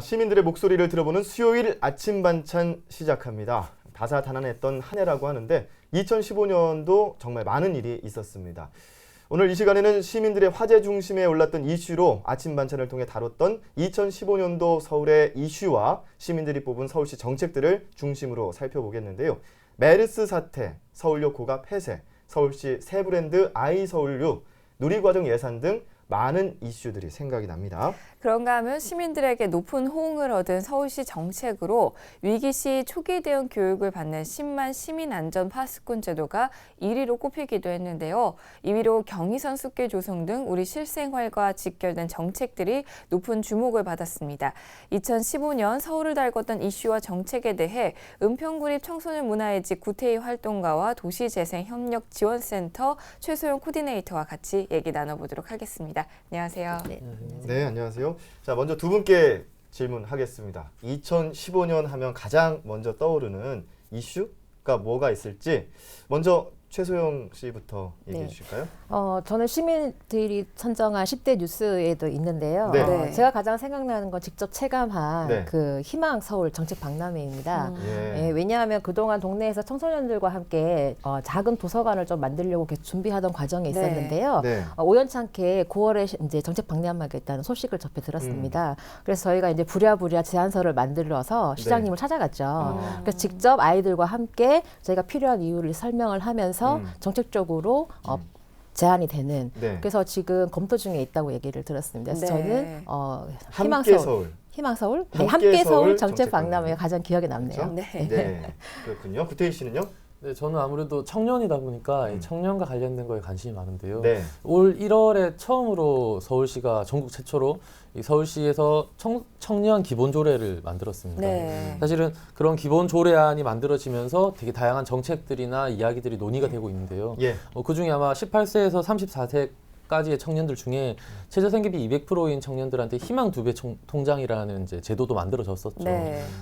시민들의 목소리를 들어보는 수요일 아침 반찬 시작합니다. 다사다난했던 한 해라고 하는데 2015년도 정말 많은 일이 있었습니다. 오늘 이 시간에는 시민들의 화제 중심에 올랐던 이슈로 아침 반찬을 통해 다뤘던 2015년도 서울의 이슈와 시민들이 뽑은 서울시 정책들을 중심으로 살펴보겠는데요. 메르스 사태, 서울역 고가 폐쇄, 서울시 새 브랜드 아이서울유, 누리과정 예산 등 많은 이슈들이 생각이 납니다. 그런가 하면 시민들에게 높은 호응을 얻은 서울시 정책으로 위기 시 초기 대응 교육을 받는 10만 시민안전 파수꾼 제도가 1위로 꼽히기도 했는데요. 2위로 경의선 숲길 조성 등 우리 실생활과 직결된 정책들이 높은 주목을 받았습니다. 2015년 서울을 달궜던 이슈와 정책에 대해 은평구립 청소년 문화의식 구태희 활동가와 도시재생협력지원센터 최소영 코디네이터와 같이 얘기 나눠보도록 하겠습니다. 안녕하세요. 네, 안녕하세요. 자, 먼저 두 분께 질문하겠습니다. 2015년 하면 가장 먼저 떠오르는 이슈가 뭐가 있을지 먼저 최소영 씨부터 얘기해 주실까요? 저는 시민들이 선정한 10대 뉴스에도 있는데요. 네. 제가 가장 생각나는 건 직접 체감한 그 희망 서울 정책 박람회입니다. 왜냐하면 그동안 동네에서 청소년들과 함께 작은 도서관을 좀 만들려고 계속 준비하던 과정에 있었는데요. 우연찮게 9월에 이제 정책 박람회하겠다는 소식을 접해 들었습니다. 그래서 저희가 이제 부랴부랴 제안서를 만들어서 시장님을 찾아갔죠. 그래서 직접 아이들과 함께 저희가 필요한 이유를 설명을 하면서 정책적으로 제안이 되는 그래서 지금 검토 중에 있다고 얘기를 들었습니다. 그래서 저는 희망서울 함께 서울 정책 박람회가 가장 기억에 남네요. 그렇죠? 네. 그렇군요. 구태희 씨는요? 네, 저는 아무래도 청년이다 보니까 청년과 관련된 거에 관심이 많은데요. 올 1월에 처음으로 서울시가 전국 최초로 이 서울시에서 청년 기본 조례를 만들었습니다. 사실은 그런 기본 조례안이 만들어지면서 되게 다양한 정책들이나 이야기들이 논의가 되고 있는데요. 그중에 아마 18세에서 34세까지의 청년들 중에 최저생계비 200%인 청년들한테 희망 2배 통장이라는 이제 제도도 만들어졌었죠.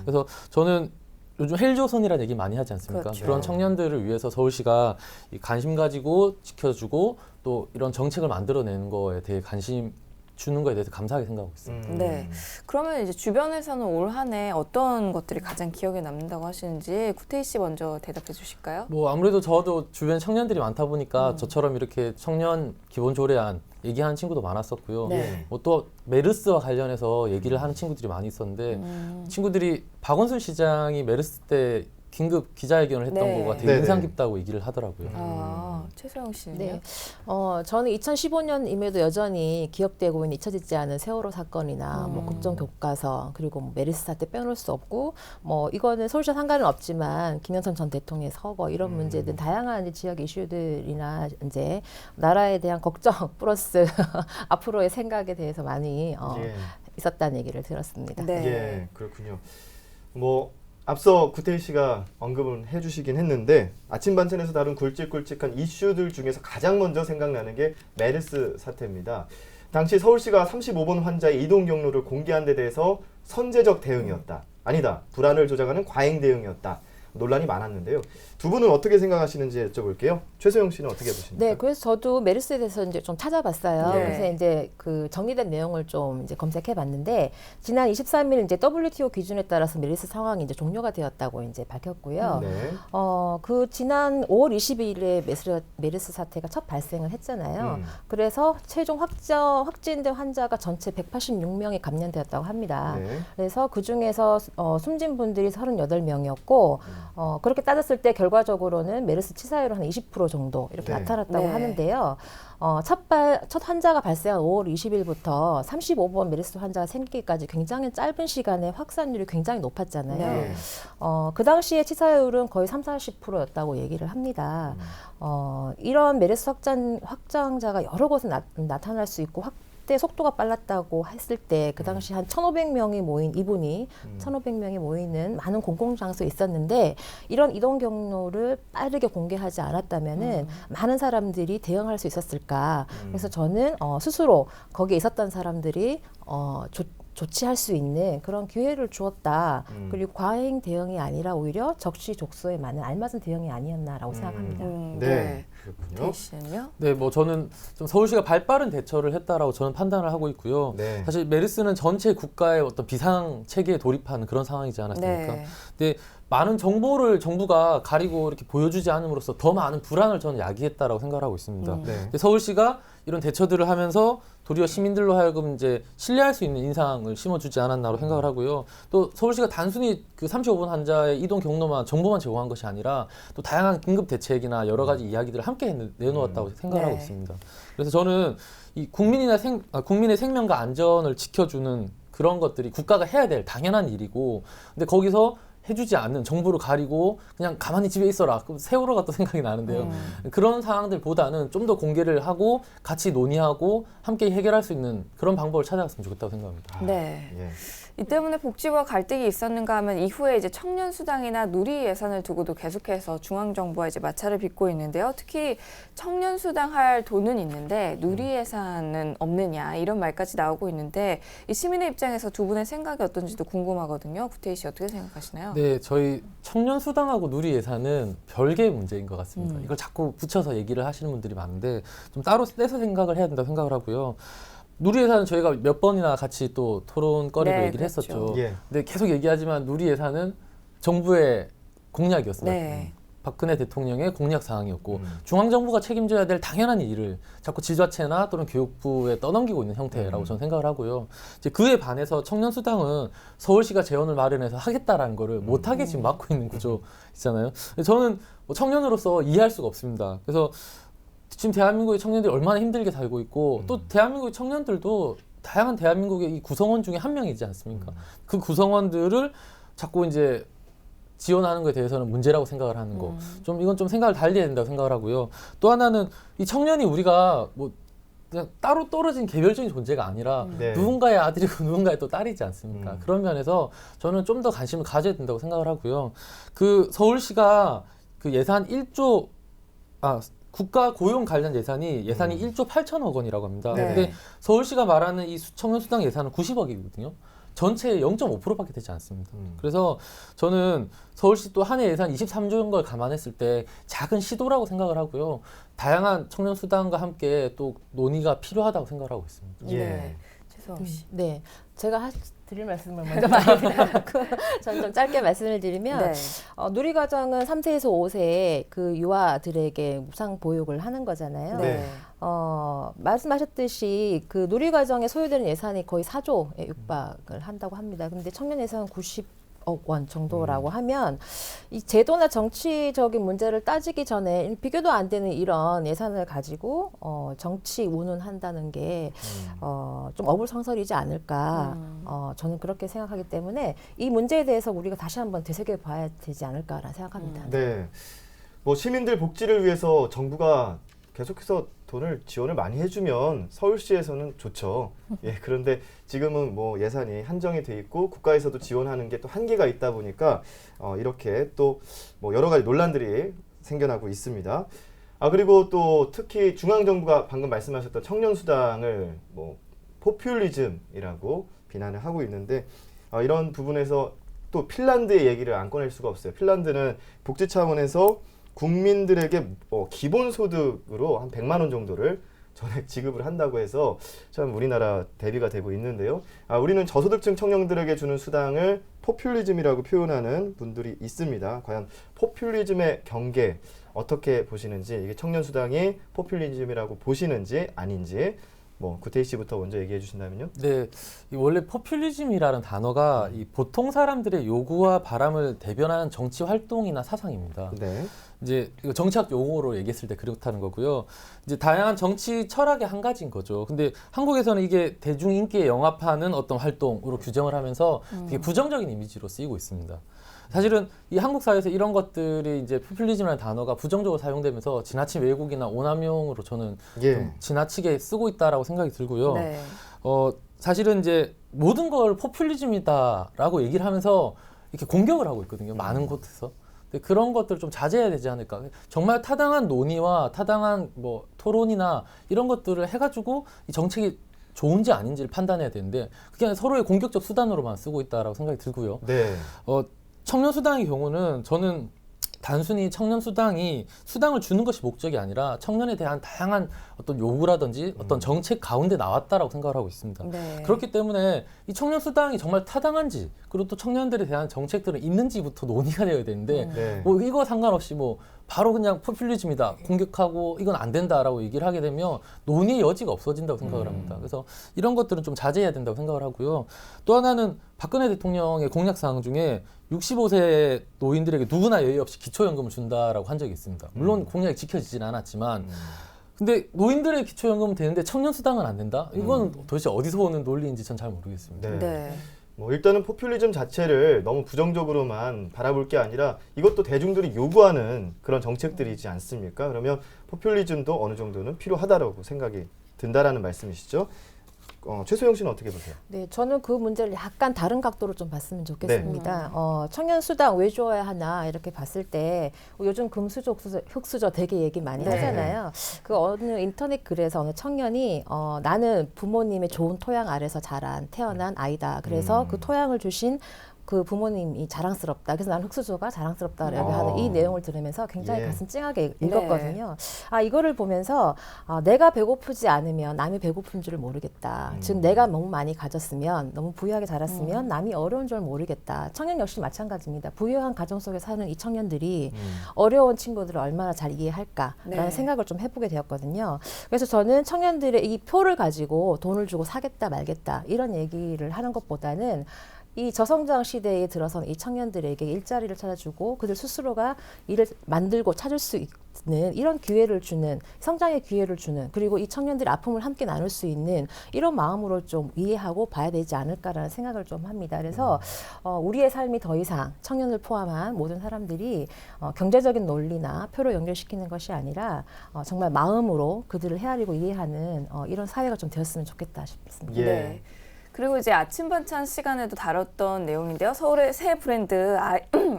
그래서 저는 요즘 헬조선이라는 얘기 많이 하지 않습니까? 그런 청년들을 위해서 서울시가 관심 가지고 지켜주고 또 이런 정책을 만들어내는 거에 대해 관심 주는 거에 대해서 감사하게 생각하고 있습니다. 그러면 이제 주변에서는 올 한 해 어떤 것들이 가장 기억에 남는다고 하시는지 구태희 씨 먼저 대답해 주실까요? 아무래도 저도 주변 청년들이 많다 보니까 저처럼 이렇게 청년 기본 조례안 얘기하는 친구도 많았었고요. 또 메르스와 관련해서 얘기를 하는 친구들이 많이 있었는데 친구들이 박원순 시장이 메르스 때 긴급 기자회견을 했던 거가 되게 인상 깊다고 얘기를 하더라고요. 최소영 씨는요? 저는 2015년임에도 여전히 기억되고 있는 잊혀지지 않은 세월호 사건이나 국정교과서 그리고 메르스 사태 빼놓을 수 없고 이거는 서울시와 상관은 없지만 김영삼 전 대통령의 서거 이런 문제들 다양한 지역 이슈들이나 이제 나라에 대한 걱정 플러스 앞으로의 생각에 대해서 많이 있었다는 얘기를 들었습니다. 그렇군요. 앞서 구태희 씨가 언급을 해주시긴 했는데 아침 반찬에서 다룬 굵직굵직한 이슈들 중에서 가장 먼저 생각나는 게 메르스 사태입니다. 당시 서울시가 35번 환자의 이동 경로를 공개한 데 대해서 선제적 대응이었다. 아니다. 불안을 조장하는 과잉 대응이었다. 논란이 많았는데요. 두 분은 어떻게 생각하시는지 여쭤볼게요. 최소영 씨는 어떻게 보십니까? 네, 그래서 저도 메르스에 대해서 이제 좀 찾아봤어요. 그래서 이제 그 정리된 내용을 좀 이제 검색해봤는데 지난 23일 이제 WTO 기준에 따라서 메르스 상황이 이제 종료가 되었다고 이제 밝혔고요. 그 지난 5월 22일에 메르스 사태가 첫 발생을 했잖아요. 그래서 최종 확진된 환자가 전체 186명이 감염되었다고 합니다. 그래서 그 중에서 숨진 분들이 38명이었고 그렇게 따졌을 때 결과적으로는 메르스 치사율은 한 20% 정도 이렇게 나타났다고 하는데요. 첫 환자가 발생한 5월 20일부터 35번 메르스 환자가 생기기까지 굉장히 짧은 시간에 확산율이 굉장히 높았잖아요. 그 당시에 치사율은 거의 30-40%였다고 얘기를 합니다. 이런 메르스 확장자가 여러 곳에 나타날 수 있고 확대 속도가 빨랐다고 했을 때 그 당시 한 1,500명이 모인 1,500명이 모이는 많은 공공장소에 있었는데 이런 이동 경로를 빠르게 공개하지 않았다면은 많은 사람들이 대응할 수 있었을까? 그래서 저는 스스로 거기에 있었던 사람들이 조치할 수 있는 그런 기회를 주었다. 그리고 과잉 대응이 아니라 오히려 적시족소에 맞는 알맞은 대응이 아니었나라고 생각합니다. 그렇군요. 씨는요? 네, 뭐 저는 좀 서울시가 발빠른 대처를 했다라고 저는 판단을 하고 있고요. 네. 사실 메르스는 전체 국가의 어떤 비상 체계에 돌입하는 그런 상황이지 않았습니까? 네. 근데 많은 정보를 정부가 가리고 이렇게 보여주지 않음으로써 더 많은 불안을 저는 야기했다라고 생각하고 있습니다. 네. 근데 서울시가 이런 대처들을 하면서 도리어 시민들로 하여금 이제 신뢰할 수 있는 인상을 심어주지 않았나로 생각을 하고요. 또 서울시가 단순히 그 35분 환자의 이동 경로만 정보만 제공한 것이 아니라 또 다양한 긴급 대책이나 여러 가지 이야기들을 함께 내놓았다고 생각을 하고 네. 있습니다. 그래서 저는 이 국민의 생명과 안전을 지켜주는 그런 것들이 국가가 해야 될 당연한 일이고, 근데 거기서 해주지 않는 정보를 가리고 그냥 가만히 집에 있어라. 그럼 세월호가 또 생각이 나는데요. 그런 상황들보다는 좀 더 공개를 하고 같이 논의하고 함께 해결할 수 있는 그런 방법을 찾아갔으면 좋겠다고 생각합니다. 네. 예. 이 때문에 복지부와 갈등이 있었는가 하면 이후에 이제 청년 수당이나 누리 예산을 두고도 계속해서 중앙 정부와 이제 마찰을 빚고 있는데요. 특히 청년 수당 할 돈은 있는데 누리 예산은 없느냐 이런 말까지 나오고 있는데 이 시민의 입장에서 두 분의 생각이 어떤지도 궁금하거든요. 구태희 씨 어떻게 생각하시나요? 네, 저희 청년 수당하고 누리 예산은 별개의 문제인 것 같습니다. 이걸 자꾸 붙여서 얘기를 하시는 분들이 많은데 좀 따로 떼서 생각을 해야 된다고 생각을 하고요. 누리 예산은 저희가 몇 번이나 같이 또 토론거리로 네, 얘기를 그렇죠. 했었죠. 예. 근데 계속 얘기하지만 누리 예산은 정부의 공약이었습니다. 네. 박근혜 대통령의 공약 사항이었고 중앙정부가 책임져야 될 당연한 일을 자꾸 지자체나 또는 교육부에 떠넘기고 있는 형태라고 저는 생각을 하고요. 이제 그에 반해서 청년수당은 서울시가 재원을 마련해서 하겠다라는 거를 못하게 지금 막고 있는 구조 있잖아요. 저는 뭐 청년으로서 이해할 수가 없습니다. 그래서 지금 대한민국의 청년들이 얼마나 힘들게 살고 있고 또 대한민국의 청년들도 다양한 대한민국의 이 구성원 중에 한 명이지 않습니까? 그 구성원들을 자꾸 이제 지원하는 것에 대해서는 문제라고 생각을 하는 거. 좀 이건 좀 생각을 달리 해야 된다고 생각을 하고요. 또 하나는 이 청년이 우리가 뭐 그냥 따로 떨어진 개별적인 존재가 아니라 네. 누군가의 아들이고 누군가의 또 딸이지 않습니까? 그런 면에서 저는 좀 더 관심을 가져야 된다고 생각을 하고요. 그 서울시가 그 예산 1조 국가 고용 관련 예산이 1조 8천억 원이라고 합니다. 네. 근데 서울시가 말하는 이 청년수당 예산은 90억이거든요. 전체의 0.5%밖에 되지 않습니다. 그래서 저는 서울시 또 한 해 예산 23조인 걸 감안했을 때 작은 시도라고 생각을 하고요. 다양한 청년수당과 함께 또 논의가 필요하다고 생각을 하고 있습니다. 예. 네. 최수영 씨. 네, 제가 드릴 말씀을 먼저 많이 드려갖고 저는 좀 짧게 말씀을 드리면 네. 누리과정은 3세에서 5세에 그 유아들에게 무상 보육을 하는 거잖아요. 네. 말씀하셨듯이 그 누리과정에 소요되는 예산이 거의 4조에 육박을 한다고 합니다. 근데 청년 예산은 90억 원 정도라고 하면 이 제도나 정치적인 문제를 따지기 전에 비교도 안 되는 이런 예산을 가지고 정치 운운한다는 게 좀 어불성설이지 않을까 저는 그렇게 생각하기 때문에 이 문제에 대해서 우리가 다시 한번 되새겨 봐야 되지 않을까라는 생각합니다. 네. 뭐 시민들 복지를 위해서 정부가 계속해서 지원을 많이 해주면 서울시에서는 좋죠. 예, 그런데 지금은 뭐 예산이 한정이 돼 있고 국가에서도 지원하는 게 또 한계가 있다 보니까 이렇게 또 뭐 여러 가지 논란들이 생겨나고 있습니다. 그리고 또 특히 중앙정부가 방금 말씀하셨던 청년수당을 뭐 포퓰리즘이라고 비난을 하고 있는데 이런 부분에서 또 핀란드의 얘기를 안 꺼낼 수가 없어요. 핀란드는 복지 차원에서 국민들에게 기본소득으로 한 100만 원 정도를 전액 지급을 한다고 해서 참 우리나라 대비가 되고 있는데요. 우리는 저소득층 청년들에게 주는 수당을 포퓰리즘이라고 표현하는 분들이 있습니다. 과연 포퓰리즘의 경계 어떻게 보시는지, 이게 청년 수당이 포퓰리즘이라고 보시는지 아닌지 뭐 구태희 씨부터 먼저 얘기해 주신다면요. 네, 이 원래 포퓰리즘이라는 단어가 이 보통 사람들의 요구와 바람을 대변하는 정치 활동이나 사상입니다. 네. 이제 이거 정치학 용어로 얘기했을 때 그렇다는 거고요. 이제 다양한 정치 철학의 한 가지인 거죠. 근데 한국에서는 이게 대중 인기에 영합하는 어떤 활동으로 규정을 하면서 되게 부정적인 이미지로 쓰이고 있습니다. 사실은 이 한국 사회에서 이런 것들이 이제 포퓰리즘이라는 단어가 부정적으로 사용되면서 지나친 왜곡이나 오남용으로 저는 좀 지나치게 쓰고 있다라고 생각이 들고요. 네. 사실은 이제 모든 걸 포퓰리즘이다라고 얘기를 하면서 이렇게 공격을 하고 있거든요. 많은 곳에서. 근데 그런 것들을 좀 자제해야 되지 않을까. 정말 타당한 논의와 타당한 뭐 토론이나 이런 것들을 해가지고 이 정책이 좋은지 아닌지를 판단해야 되는데 그게 아니라 서로의 공격적 수단으로만 쓰고 있다라고 생각이 들고요. 네. 청년수당의 경우는 저는 단순히 청년 수당이 수당을 주는 것이 목적이 아니라 청년에 대한 다양한 어떤 요구라든지 어떤 정책 가운데 나왔다라고 생각을 하고 있습니다. 네. 그렇기 때문에 이 청년 수당이 정말 타당한지 그리고 또 청년들에 대한 정책들은 있는지부터 논의가 되어야 되는데 네. 뭐 이거 상관없이 뭐 바로 그냥 포퓰리즘이다 공격하고 이건 안 된다라고 얘기를 하게 되면 논의의 여지가 없어진다고 생각을 합니다. 그래서 이런 것들은 좀 자제해야 된다고 생각을 하고요. 또 하나는 박근혜 대통령의 공약 사항 중에 65세 노인들에게 누구나 예의 없이 기초연금을 준다라고 한 적이 있습니다. 물론 공약이 지켜지지는 않았지만 근데 노인들의 기초연금은 되는데 청년 수당은 안 된다? 이건 도대체 어디서 오는 논리인지 전 잘 모르겠습니다. 네. 네. 뭐 일단은 포퓰리즘 자체를 너무 부정적으로만 바라볼 게 아니라 이것도 대중들이 요구하는 그런 정책들이지 않습니까? 그러면 포퓰리즘도 어느 정도는 필요하다라고 생각이 든다라는 말씀이시죠? 최소영 씨는 어떻게 보세요? 네, 저는 그 문제를 약간 다른 각도로 좀 봤으면 좋겠습니다. 청년 수당 왜 줘야 하나 이렇게 봤을 때 요즘 금수저, 흑수저 되게 얘기 많이 네. 하잖아요. 그 어느 인터넷 글에서 어느 청년이 나는 부모님의 좋은 토양 아래서 태어난 아이다. 그래서 그 토양을 주신 그 부모님이 자랑스럽다. 그래서 나는 흑수저가 자랑스럽다라고 하는 이 내용을 들으면서 굉장히 예. 가슴 찡하게 읽었거든요. 이거를 보면서 내가 배고프지 않으면 남이 배고픈 줄을 모르겠다. 즉 내가 너무 많이 가졌으면 너무 부유하게 자랐으면 남이 어려운 줄 모르겠다. 청년 역시 마찬가지입니다. 부유한 가정 속에 사는 이 청년들이 어려운 친구들을 얼마나 잘 이해할까라는 네. 생각을 좀 해보게 되었거든요. 그래서 저는 청년들의 이 표를 가지고 돈을 주고 사겠다 말겠다 이런 얘기를 하는 것보다는 이 저성장 시대에 들어선 이 청년들에게 일자리를 찾아주고 그들 스스로가 일을 만들고 찾을 수 있는 이런 기회를 주는 성장의 기회를 주는 그리고 이 청년들의 아픔을 함께 나눌 수 있는 이런 마음으로 좀 이해하고 봐야 되지 않을까라는 생각을 좀 합니다. 그래서 우리의 삶이 더 이상 청년을 포함한 모든 사람들이 경제적인 논리나 표로 연결시키는 것이 아니라 정말 마음으로 그들을 헤아리고 이해하는 이런 사회가 좀 되었으면 좋겠다 싶습니다. 예. 네. 그리고 이제 아침 반찬 시간에도 다뤘던 내용인데요. 서울의 새 브랜드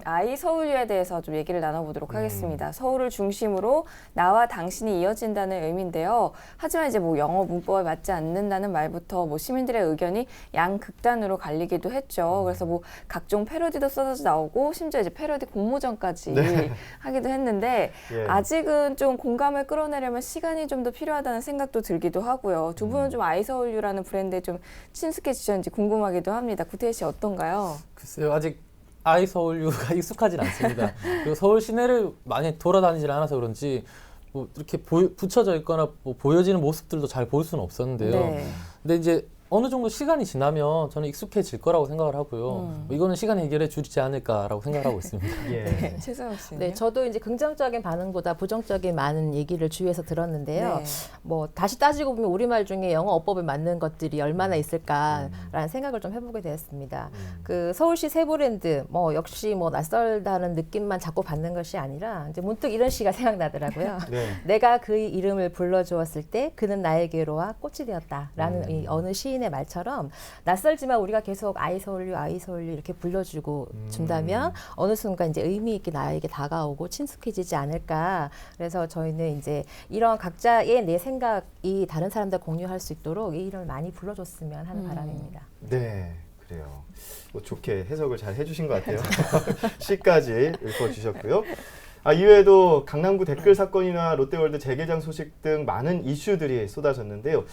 아이 서울유에 대해서 좀 얘기를 나눠보도록 하겠습니다. 서울을 중심으로 나와 당신이 이어진다는 의미인데요. 하지만 이제 뭐 영어 문법에 맞지 않는다는 말부터 뭐 시민들의 의견이 양극단으로 갈리기도 했죠. 그래서 뭐 각종 패러디도 쏟아져 나오고 심지어 이제 패러디 공모전까지 하기도 했는데 예. 아직은 좀 공감을 끌어내려면 시간이 좀 더 필요하다는 생각도 들기도 하고요. 두 분은 좀 아이 서울유라는 브랜드에 좀 친숙해지셨는지 궁금하기도 합니다. 구태희 씨 어떤가요? 글쎄요, 아직 아이 서울유가 익숙하진 않습니다. 그리고 서울 시내를 많이 돌아다니질 않아서 그런지 뭐 이렇게 붙여져 있거나 뭐 보여지는 모습들도 잘 볼 수는 없었는데요. 네. 근데 이제 어느 정도 시간이 지나면 저는 익숙해질 거라고 생각을 하고요. 뭐 이거는 시간이 해결해 주지 않을까라고 생각을 하고 있습니다. 예. 최소영 씨는? 네, 저도 이제 긍정적인 반응보다 부정적인 많은 얘기를 주위에서 들었는데요. 네. 뭐 다시 따지고 보면 우리말 중에 영어 어법에 맞는 것들이 얼마나 있을까라는 생각을 좀 해보게 되었습니다. 그 서울시 새 브랜드 뭐 역시 뭐 낯설다는 느낌만 자꾸 받는 것이 아니라 이제 문득 이런 시가 생각나더라고요. 네. 내가 그의 이름을 불러주었을 때 그는 나에게로 와 꽃이 되었다라는 이 어느 시인의 말처럼 낯설지만 우리가 계속 아이 서울유 이렇게 불러주고 준다면 어느 순간 이제 의미 있게 나에게 다가오고 친숙해지지 않을까. 그래서 저희는 이제 이런 각자의 내 생각이 다른 사람들 공유할 수 있도록 이 이름을 많이 불러줬으면 하는 바람입니다. 네, 그래요. 뭐 좋게 해석을 잘 해주신 것 같아요. 시까지 읊어주셨고요. 이외에도 강남구 댓글 사건이나 롯데월드 재개장 소식 등 많은 이슈들이 쏟아졌는데요.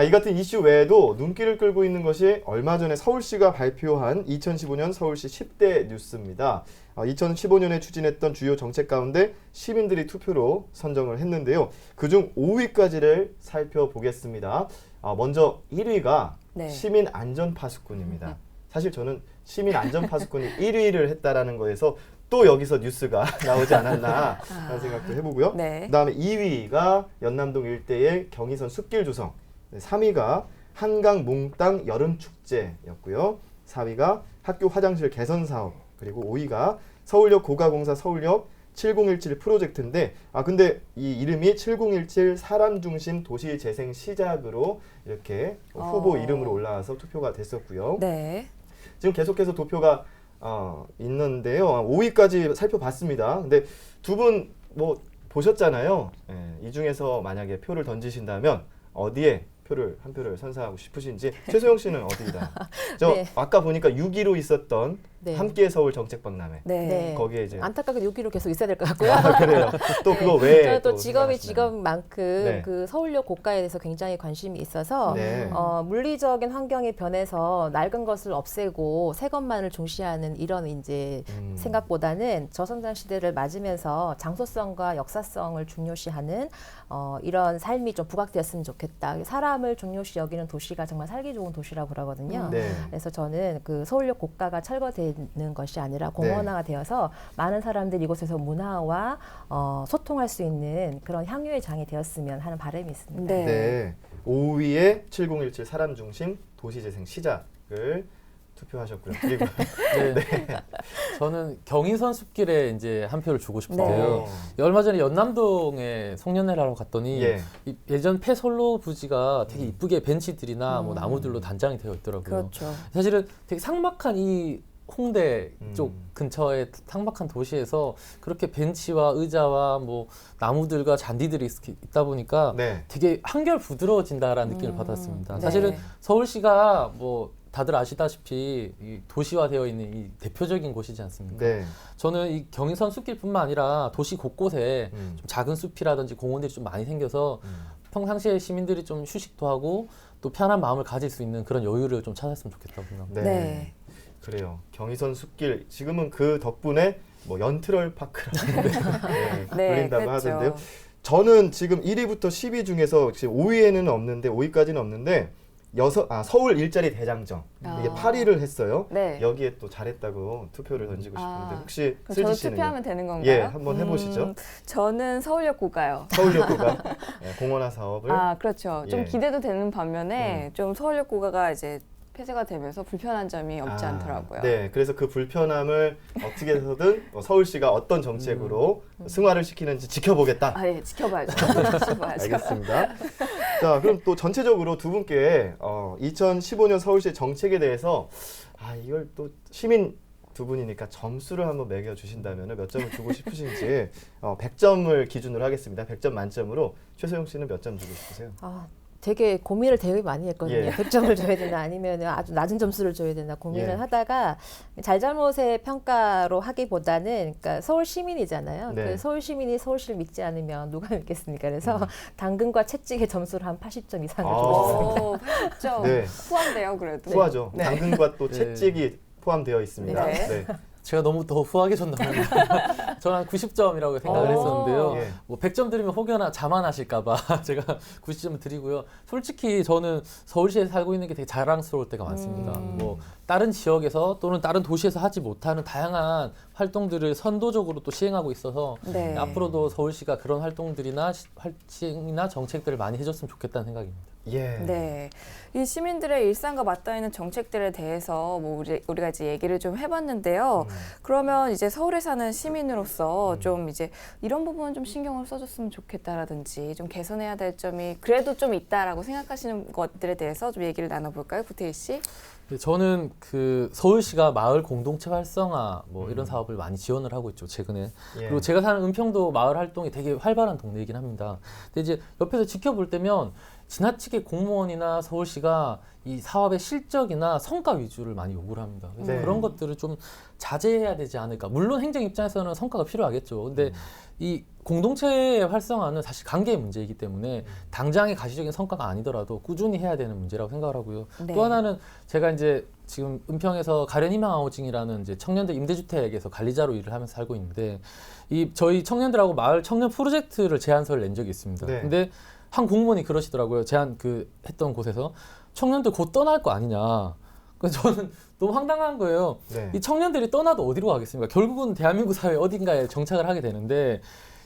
이 같은 이슈 외에도 눈길을 끌고 있는 것이 얼마 전에 서울시가 발표한 2015년 서울시 10대 뉴스입니다. 2015년에 추진했던 주요 정책 가운데 시민들이 투표로 선정을 했는데요. 그중 5위까지를 살펴보겠습니다. 먼저 1위가 네. 시민 안전 파수꾼입니다. 사실 저는 시민 안전 파수꾼이 1위를 했다라는 거에서 또 여기서 뉴스가 나오지 않았나 하는 생각도 해보고요. 네. 그다음에 2위가 연남동 일대의 경의선 숲길 조성, 3위가 한강 몽땅 여름축제였고요. 4위가 학교 화장실 개선 사업, 그리고 5위가 서울역 고가공사 서울역 7017 프로젝트인데 근데 이 이름이 7017 사람중심 도시재생 시작으로 이렇게 후보 이름으로 올라와서 투표가 됐었고요. 네. 지금 계속해서 도표가 있는데요. 5위까지 살펴봤습니다. 근데 두 분 뭐 보셨잖아요. 이 중에서 만약에 표를 던지신다면 어디에 한 표를 선사하고 싶으신지. 최소영 씨는 어디다? 네. 아까 보니까 6위로 있었던 네. 함께 서울 정책박람회. 네. 네. 거기에 이제 안타깝게 여기로 계속 있어야 될 것 같고요. 그래요. 또 그거 외에 저는 또 또 직업이 생각하시나요? 직업만큼 네. 그 서울역 고가에 대해서 굉장히 관심이 있어서 네. 물리적인 환경이 변해서 낡은 것을 없애고 새 것만을 중시하는 이런 이제 생각보다는 저성장 시대를 맞으면서 장소성과 역사성을 중요시하는 이런 삶이 좀 부각되었으면 좋겠다. 사람을 중요시 여기는 도시가 정말 살기 좋은 도시라고 그러거든요. 네. 그래서 저는 그 서울역 고가가 철거되는 것이 아니라 공원화가 되어서 많은 사람들이 이곳에서 문화와 소통할 수 있는 그런 향유의 장이 되었으면 하는 바람이 있습니다. 네. 네. 5위에 7017 사람 중심 도시재생 시작을 투표하셨고요. 그리고 네. 저는 경의선 숲길에 이제 한 표를 주고 싶은데요. 네. 얼마 전에 연남동에 송년회를 하러 갔더니 예. 예전 폐솔로 부지가 되게 이쁘게 벤치들이나 뭐 나무들로 단장이 되어 있더라고요. 그렇죠. 사실은 되게 삭막한 이 홍대 쪽 음. 근처의 삭막한 도시에서 그렇게 벤치와 의자와 뭐 나무들과 잔디들이 있다 보니까 네. 되게 한결 부드러워진다라는 느낌을 받았습니다. 네. 사실은 서울시가 뭐 다들 아시다시피 이 도시화되어 있는 이 대표적인 곳이지 않습니까? 네. 저는 이 경의선 숲길뿐만 아니라 도시 곳곳에 좀 작은 숲이라든지 공원들이 좀 많이 생겨서 평상시에 시민들이 좀 휴식도 하고 또 편한 마음을 가질 수 있는 그런 여유를 좀 찾았으면 좋겠다고 생각합니다. 네. 네. 그래요. 경의선 숲길 지금은 그 덕분에 뭐 연트럴 파크라고 네, 불린다고 그렇죠. 하던데요. 저는 지금 1위부터 10위 중에서 지금 5위에는 없는데 5위까지는 없는데 서울 일자리 대장정 이게 8위를 했어요. 네. 여기에 또 잘했다고 투표를 던지고 싶은데 혹시 그럼 저도 슬지 씨는 투표하면 되는 건가요? 예, 한번 해보시죠. 저는 서울역 고가요. 서울역구가 공원화 사업을 그렇죠. 좀 예. 기대도 되는 반면에 좀 서울역 고가가 이제 폐쇄가 되면서 불편한 점이 없지 않더라고요. 네, 그래서 그 불편함을 어떻게 해서든 서울시가 어떤 정책으로 승화를 시키는지 지켜보겠다. 예, 지켜봐야죠. 지켜봐야죠. 알겠습니다. 자, 그럼 또 전체적으로 두 분께 2015년 서울시 정책에 대해서 이걸 또 시민 두 분이니까 점수를 한번 매겨주신다면 몇 점을 주고 싶으신지 100점을 기준으로 하겠습니다. 100점 만점으로 최소영 씨는 몇 점 주고 싶으세요? 되게 고민을 되게 많이 했거든요. 예. 100점을 줘야 되나 아니면 아주 낮은 점수를 줘야 되나 고민을 예. 하다가 잘잘못의 평가로 하기보다는 그러니까 서울 시민이잖아요. 네. 그 서울 시민이 서울시를 믿지 않으면 누가 믿겠습니까? 그래서 당근과 채찍의 점수를 한 80점 이상을 주고 싶습니다. 80점. 네. 후한데요, 그래도. 후하죠. 네. 당근과 또 네. 채찍이 포함되어 있습니다. 네. 네. 제가 너무 더 후하게 줬나요? 저는 한 90점이라고 생각을 했었는데요. 예. 뭐 100점 드리면 혹여나 자만하실까봐 제가 90점 드리고요. 솔직히 저는 서울시에 살고 있는 게 되게 자랑스러울 때가 많습니다. 뭐 다른 지역에서 또는 다른 도시에서 하지 못하는 다양한 활동들을 선도적으로 또 시행하고 있어서 네. 앞으로도 서울시가 그런 활동들이나 시행이나 정책들을 많이 해줬으면 좋겠다는 생각입니다. 예. 네, 이 시민들의 일상과 맞닿아 있는 정책들에 대해서 뭐 우리가 이제 얘기를 좀 해봤는데요. 그러면 이제 서울에 사는 시민으로서 좀 이제 이런 부분은 좀 신경을 써줬으면 좋겠다라든지 좀 개선해야 될 점이 그래도 좀 있다라고 생각하시는 것들에 대해서 좀 얘기를 나눠볼까요, 구태희 씨? 저는 그 서울시가 마을 공동체 활성화 뭐 이런 사업을 많이 지원을 하고 있죠, 최근에. 예. 그리고 제가 사는 은평도 마을 활동이 되게 활발한 동네이긴 합니다. 근데 이제 옆에서 지켜볼 때면 지나치게 공무원이나 서울시가 이 사업의 실적이나 성과 위주를 많이 요구를 합니다. 그래서 네. 그런 것들을 좀 자제해야 되지 않을까. 물론 행정 입장에서는 성과가 필요하겠죠. 근데 이 공동체의 활성화는 사실 관계의 문제이기 때문에 당장의 가시적인 성과가 아니더라도 꾸준히 해야 되는 문제라고 생각을 하고요. 네. 또 하나는 제가 이제 지금 은평에서 가련희망 하우징이라는 이제 청년들 임대주택에서 관리자로 일을 하면서 살고 있는데 저희 청년들하고 마을 청년 프로젝트를 제안서를 낸 적이 있습니다. 네. 근데 한 공무원이 그러시더라고요. 했던 곳에서 청년들 곧 떠날 거 아니냐. 그래서 저는 너무 황당한 거예요. 네. 이 청년들이 떠나도 어디로 가겠습니까? 결국은 대한민국 사회 어딘가에 정착을 하게 되는데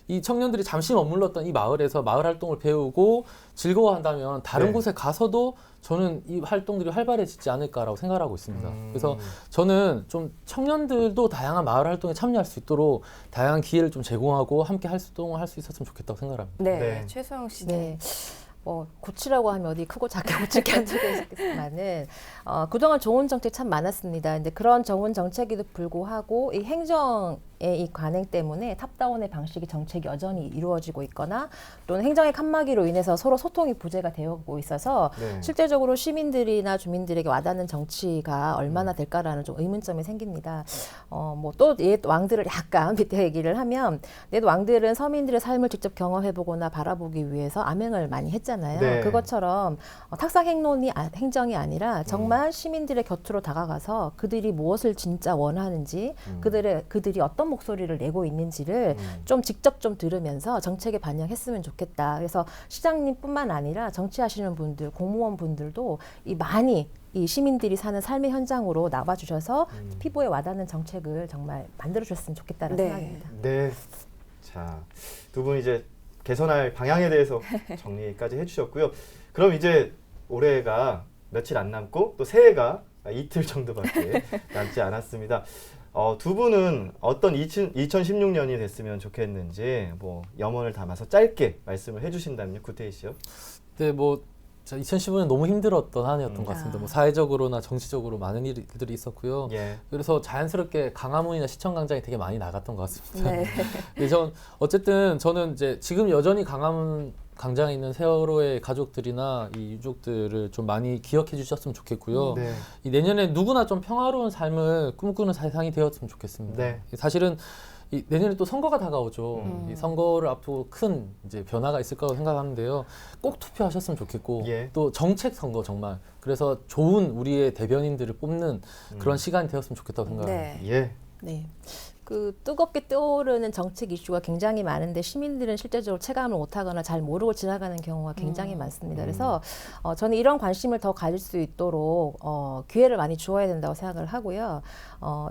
이 청년들이 잠시 머물렀던 이 마을에서 마을 활동을 배우고 즐거워한다면 다른 네. 곳에 가서도 저는 이 활동들이 활발해지지 않을까라고 생각을 하고 있습니다. 그래서 저는 좀 청년들도 다양한 마을 활동에 참여할 수 있도록 다양한 기회를 좀 제공하고 함께 활동을 할 수 있었으면 좋겠다고 생각합니다. 네, 네. 최소영 씨. 네. 고치라고 하면 어디 크고 작게 고칠 게 한적이겠지만은 그동안 좋은 정책 참 많았습니다. 근데 그런 좋은 정책에도 불구하고 이 행정 이 관행 때문에 탑다운의 방식의 정책이 여전히 이루어지고 있거나 또는 행정의 칸막이로 인해서 서로 소통이 부재가 되고 있어서 네. 실제적으로 시민들이나 주민들에게 와닿는 정치가 얼마나 될까라는 좀 의문점이 생깁니다. 뭐 또 옛 왕들을 약간 빗대 얘기를 하면 옛 왕들은 서민들의 삶을 직접 경험해보거나 바라보기 위해서 암행을 많이 했잖아요. 네. 그것처럼 탁상 행정이 아니라 정말 시민들의 곁으로 다가가서 그들이 무엇을 진짜 원하는지 그들이 어떤 목소리를 내고 있는지를 좀 직접 좀 들으면서 정책에 반영했으면 좋겠다. 그래서 시장님뿐만 아니라 정치하시는 분들, 공무원 분들도 많이 이 시민들이 사는 삶의 현장으로 나와주셔서 피부에 와닿는 정책을 정말 만들어줬으면 좋겠다는 네. 생각입니다. 네. 자, 두 분 이제 개선할 방향에 대해서 정리까지 해주셨고요. 그럼 이제 올해가 며칠 안 남고 또 새해가 이틀 정도밖에 남지 않았습니다. 두 분은 어떤 2016년이 됐으면 좋겠는지 뭐 염원을 담아서 짧게 말씀을 해주신다면요, 구태희 씨요. 네, 뭐 2015년 너무 힘들었던 한 해였던 것 같습니다. 뭐 사회적으로나 정치적으로 많은 일들이 있었고요. 예. 그래서 자연스럽게 강화문이나 시청광장이 되게 많이 나갔던 것 같습니다. 네. 어쨌든 저는 이제 지금 여전히 강화문 광장에 있는 세월호의 가족들이나 이 유족들을 좀 많이 기억해 주셨으면 좋겠고요. 네. 이 내년에 누구나 좀 평화로운 삶을 꿈꾸는 세상이 되었으면 좋겠습니다. 네. 사실은 이 내년에 또 선거가 다가오죠. 이 선거를 앞두고 큰 이제 변화가 있을 거라고 생각하는데요. 꼭 투표하셨으면 좋겠고 예. 또 정책 선거 정말 그래서 좋은 우리의 대변인들을 뽑는 그런 시간이 되었으면 좋겠다고 생각합니다. 네. 예. 네. 그 뜨겁게 떠오르는 정책 이슈가 굉장히 많은데 시민들은 실제적으로 체감을 못하거나 잘 모르고 지나가는 경우가 굉장히 많습니다. 그래서 저는 이런 관심을 더 가질 수 있도록 기회를 많이 주어야 된다고 생각을 하고요.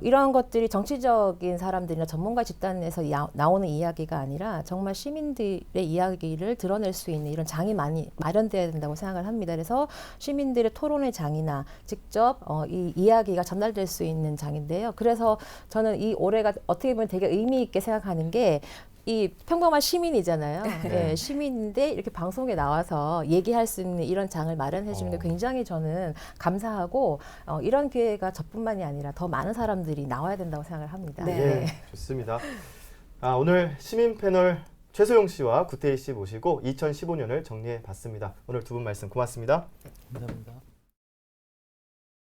이러한 것들이 정치적인 사람들이나 전문가 집단에서 나오는 이야기가 아니라 정말 시민들의 이야기를 드러낼 수 있는 이런 장이 많이 마련돼야 된다고 생각을 합니다. 그래서 시민들의 토론의 장이나 직접 이 이야기가 전달될 수 있는 장인데요. 그래서 저는 이 올해가 어떻게 보면 되게 의미 있게 생각하는 게 이 평범한 시민이잖아요. 네. 예, 시민인데 이렇게 방송에 나와서 얘기할 수 있는 이런 장을 마련해 주는 게 굉장히 저는 감사하고 이런 기회가 저뿐만이 아니라 더 많은 사람들이 나와야 된다고 생각을 합니다. 네. 예, 좋습니다. 오늘 시민 패널 최소영 씨와 구태희 씨 모시고 2015년을 정리해 봤습니다. 오늘 두 분 말씀 고맙습니다. 감사합니다.